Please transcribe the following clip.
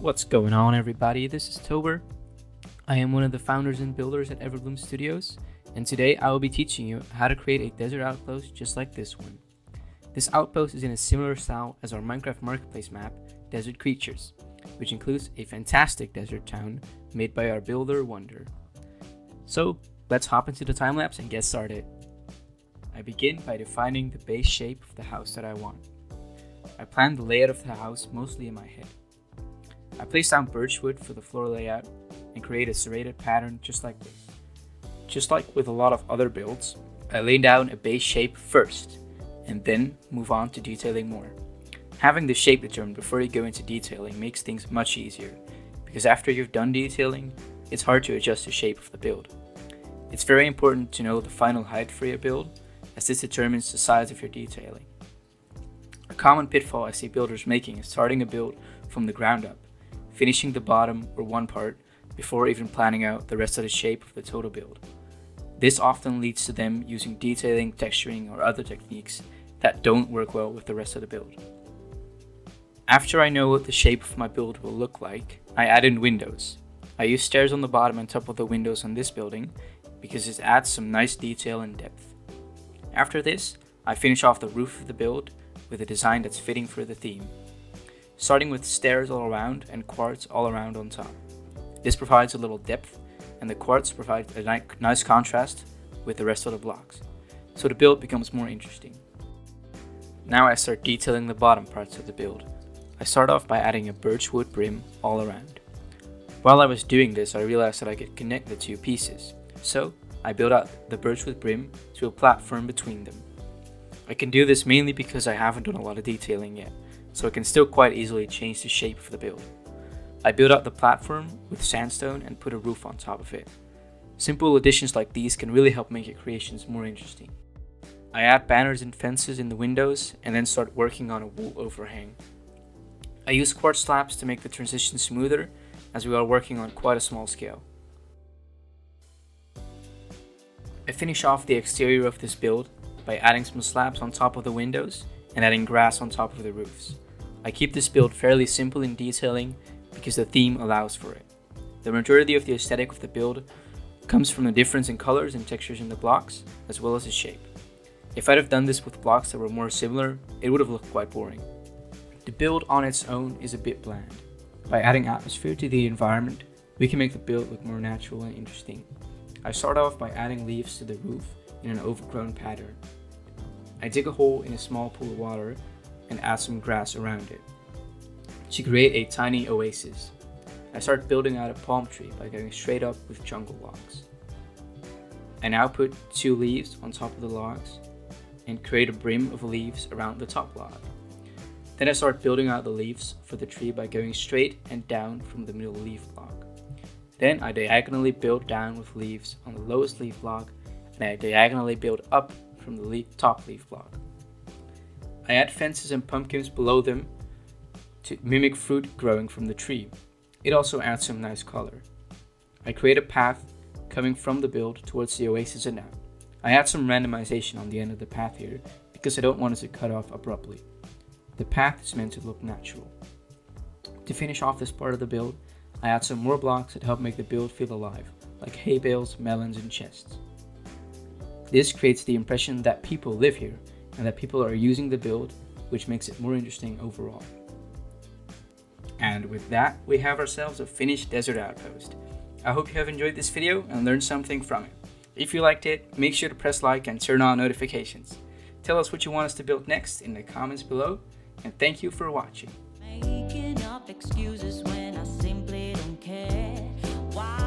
What's going on, everybody? This is Tober. I am one of the founders and builders at Everbloom Studios, and today I will be teaching you how to create a desert outpost just like this one. This outpost is in a similar style as our Minecraft Marketplace map, Desert Creatures, which includes a fantastic desert town made by our builder Wonder. So let's hop into the time lapse and get started. I begin by defining the base shape of the house that I want. I plan the layout of the house mostly in my head. I place down birchwood for the floor layout and create a serrated pattern just like this. Just like with a lot of other builds, I lay down a base shape first and then move on to detailing more. Having the shape determined before you go into detailing makes things much easier, because after you've done detailing, it's hard to adjust the shape of the build. It's very important to know the final height for your build, as this determines the size of your detailing. A common pitfall I see builders making is starting a build from the ground up, finishing the bottom or one part before even planning out the rest of the shape of the total build. This often leads to them using detailing, texturing, or other techniques that don't work well with the rest of the build. After I know what the shape of my build will look like, I add in windows. I use stairs on the bottom and top of the windows on this building because it adds some nice detail and depth. After this, I finish off the roof of the build with a design that's fitting for the theme, starting with stairs all around and quartz all around on top. This provides a little depth, and the quartz provides a nice contrast with the rest of the blocks, so the build becomes more interesting. Now I start detailing the bottom parts of the build. I start off by adding a birchwood brim all around. While I was doing this, I realized that I could connect the two pieces, so I built out the birchwood brim to a platform between them. I can do this mainly because I haven't done a lot of detailing yet, so I can still quite easily change the shape of the build. I built out the platform with sandstone and put a roof on top of it. Simple additions like these can really help make your creations more interesting. I add banners and fences in the windows and then start working on a wool overhang. I use quartz slabs to make the transition smoother, as we are working on quite a small scale. I finish off the exterior of this build by adding some slabs on top of the windows and adding grass on top of the roofs. I keep this build fairly simple in detailing because the theme allows for it. The majority of the aesthetic of the build comes from the difference in colors and textures in the blocks, as well as the shape. If I'd have done this with blocks that were more similar, it would have looked quite boring. The build on its own is a bit bland. By adding atmosphere to the environment, we can make the build look more natural and interesting. I start off by adding leaves to the roof in an overgrown pattern. I dig a hole in a small pool of water and add some grass around it to create a tiny oasis. I start building out a palm tree by going straight up with jungle logs. I now put 2 leaves on top of the logs and create a brim of leaves around the top log. Then I start building out the leaves for the tree by going straight and down from the middle leaf block. Then I diagonally build down with leaves on the lowest leaf block, and I diagonally build up from the top leaf block. I add fences and pumpkins below them to mimic fruit growing from the tree. It also adds some nice color. I create a path coming from the build towards the oasis and out. I add some randomization on the end of the path here because I don't want it to cut off abruptly. The path is meant to look natural. To finish off this part of the build, I add some more blocks that help make the build feel alive, like hay bales, melons, and chests. This creates the impression that people live here and that people are using the build, which makes it more interesting overall. And with that, we have ourselves a finished desert outpost. I hope you have enjoyed this video and learned something from it. If you liked it, make sure to press like and turn on notifications. Tell us what you want us to build next in the comments below, and thank you for watching. Making up excuses when I simply don't care. Why?